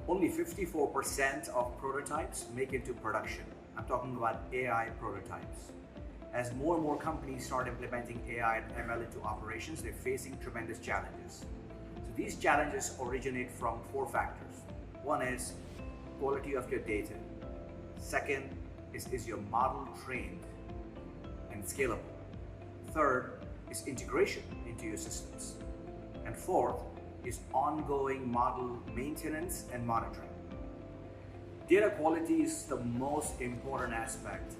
Only 54% of prototypes make it to production. I'm talking about AI prototypes. As more and more companies start implementing AI and ML into operations, they're facing tremendous challenges. So these challenges originate from four factors. One is quality of your data. Second is your model trained and scalable. Third is integration into your systems. And fourth is ongoing model maintenance and monitoring. Data quality is the most important aspect.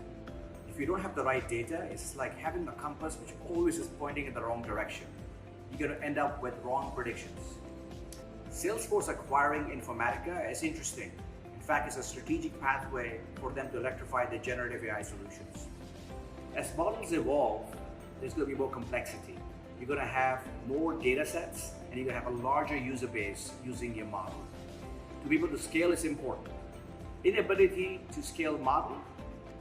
If you don't have the right data, it's like having a compass which always is pointing in the wrong direction. You're going to end up with wrong predictions. Salesforce acquiring Informatica is interesting. In fact, it's a strategic pathway for them to electrify the generative AI solutions. As models evolve, there's going to be more complexity. You're going to have more data sets and you're going to have a larger user base using your model. To be able to scale is important. Inability to scale model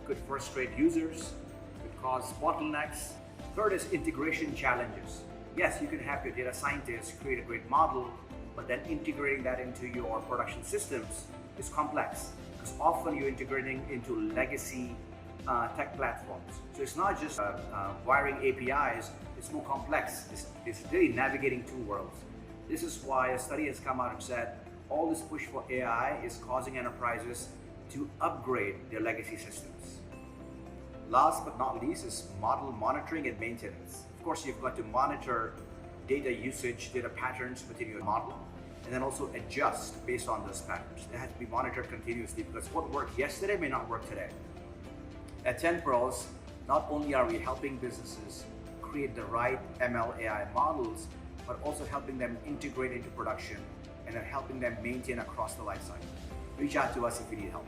could frustrate users, could cause bottlenecks. Third is integration challenges. Yes, you can have your data scientists create a great model, but then integrating that into your production systems is complex because often you're integrating into legacy tech platforms. So it's not just wiring APIs, it's more complex. It's really navigating two worlds. This is why a study has come out and said all this push for AI is causing enterprises to upgrade their legacy systems. Last but not least is model monitoring and maintenance. Of course, you've got to monitor data usage, data patterns within your model, and then also adjust based on those patterns. They have to be monitored continuously because what worked yesterday may not work today. At 10 Pros, not only are we helping businesses create the right ML AI models, but also helping them integrate into production and then helping them maintain across the lifecycle. Reach out to us if you need help.